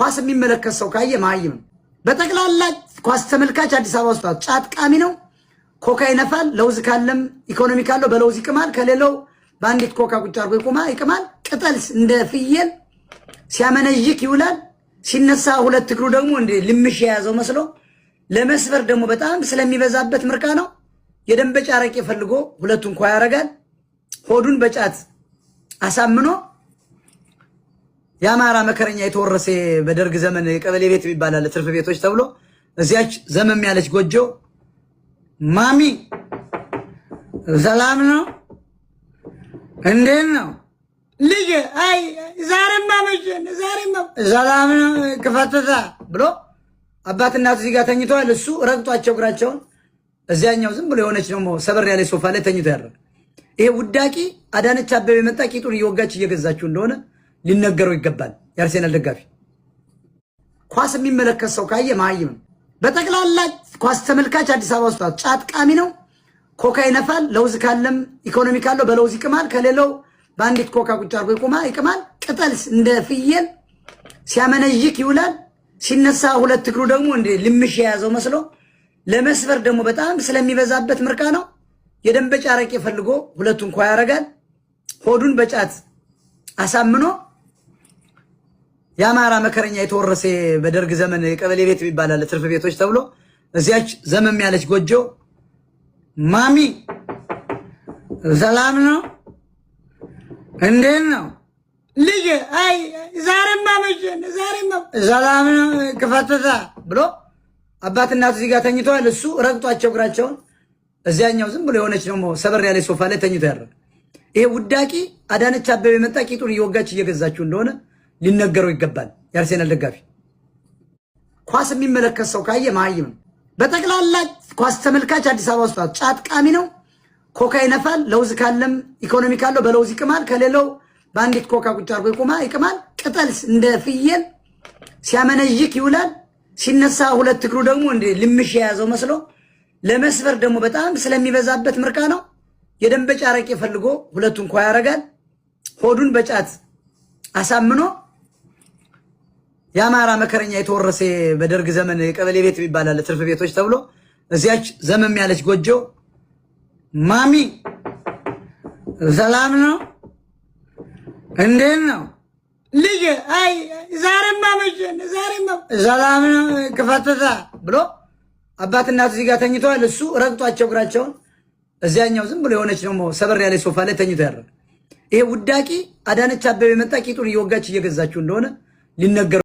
ኳስ የሚመለከት ሰው ካየ ማይም በጠቅላላ ኳስ ተመልካች አዲስ አበባ ውስጥ ጫት ቃሚ ነው። ኮካ ይነፋል። ለውዝ ካለም ኢኮኖሚ ካለው በለውዝ ይቅማል። ከሌለው ባንዲት ኮካ ቁጭ አድርጎ ይቅማል። ቅጠል እንደ ፍየል ሲያመነይክ ይውላል። ሲነሳ ሁለት እግሩ ደግሞ እንደ ልምሽ የያዘው መስሎ ለመስበር ደግሞ በጣም ስለሚበዛበት ምርቃ ነው። የደንበጫ አረቄ ፈልጎ ሁለቱን ኳ ያረጋል። ሆዱን በጫት አሳምኖ የአማራ መከረኛ የተወረሰ በደርግ ዘመን የቀበሌ ቤት ይባላል ትርፍ ቤቶች ተብሎ እዚያች ዘመም ያለች ጎጆ ማሚ ሰላም ነው እንዴት ነው ልጅ አይ ዛሬማ መቼን ዛሬማ ሰላም ነው ከፈተታ ብሎ አባት እናቱ እዚህ ጋር ተኝተዋል። እሱ ረግጧቸው እግራቸውን እዚያኛው ዝም ብሎ የሆነች ነው ሰበር ያለ ሶፋ ላይ ተኝቶ ያደረ ይሄ ውዳቂ አዳነች አበበ የመጣ ቂጡን እየወጋች እየገዛችሁ እንደሆነ ሊነገረው ይገባል። የአርሴናል ደጋፊ ኳስ የሚመለከት ሰው ካየ ማይም በጠቅላላ ኳስ ተመልካች አዲስ አበባ ውስጥ ጫት ቃሚ ነው። ኮካ ይነፋል። ለውዝ ካለም ኢኮኖሚ ካለው በለውዝ ይቅማል። ከሌለው ባንዲት ኮካ ቁጭ አድርጎ ይቅማል። ቅጠል እንደ ፍየል ሲያመነይክ ይውላል። ሲነሳ ሁለት እግሩ ደግሞ እንደ ልምሽ የያዘው መስሎ ለመስበር ደግሞ በጣም ስለሚበዛበት ምርቃ ነው። የደንበጫ አረቄ ፈልጎ ሁለቱን ኳ ያረጋል። ሆዱን በጫት አሳምኖ የአማራ መከረኛ የተወረሰ በደርግ ዘመን የቀበሌ ቤት ይባላል ትርፍ ቤቶች ተብሎ እዚያች ዘመም ያለች ጎጆ ማሚ ሰላም ነው እንዴት ነው ልጅ አይ ዛሬማ መቼን ዛሬማ ሰላም ነው ከፈተታ ብሎ አባት እናቱ እዚህ ጋር ተኝተዋል። እሱ ረግጧቸው እግራቸውን እዚያኛው ዝም ብሎ የሆነች ነው ሰበር ያለ ሶፋ ላይ ተኝቶ ያደረ ይሄ ውዳቂ አዳነች አበበ የመጣ ቂጡን እየወጋች እየገዛችሁ እንደሆነ ሊነገረው ይገባል። የአርሴናል ደጋፊ ኳስ የሚመለከት ሰው ካየ ማይም በጠቅላላ ኳስ ተመልካች አዲስ አበባ ውስጥ ጫት ቃሚ ነው። ኮካ ይነፋል። ለውዝ ካለም ኢኮኖሚ ካለው በለውዝ ይቅማል። ከሌለው ባንዲት ኮካ ቁጭ አድርጎ ይቅማል። ቅጠል እንደ ፍየል ሲያመነይክ ይውላል። ሲነሳ ሁለት እግሩ ደግሞ እንደ ልምሽ የያዘው መስሎ ለመስበር ደግሞ በጣም ስለሚበዛበት ምርቃ ነው። የደንበጫ አረቄ ፈልጎ ሁለቱን ኳ ያረጋል። ሆዱን በጫት አሳምኖ የአማራ መከረኛ የተወረሰ በደርግ ዘመን የቀበሌ ቤት ይባላል ትርፍ ቤቶች ተብሎ እዚያች ዘመም ያለች ጎጆ ማሚ ሰላም ነው እንዴት ነው ልጅ አይ ዛሬማ መቼን ዛሬማ ሰላም ነው ከፈተታ ብሎ አባት እናቱ እዚህ ጋር ተኝተዋል። እሱ ረግጧቸው እግራቸውን እዚያኛው ዝም ብሎ የሆነች ነው ሰበር ያለ ሶፋ ላይ ተኝቶ ያደረ ይሄ ውዳቂ አዳነች አበበ የመጣ ቂጡን እየወጋች እየገዛችሁ እንደሆነ ሊነገረው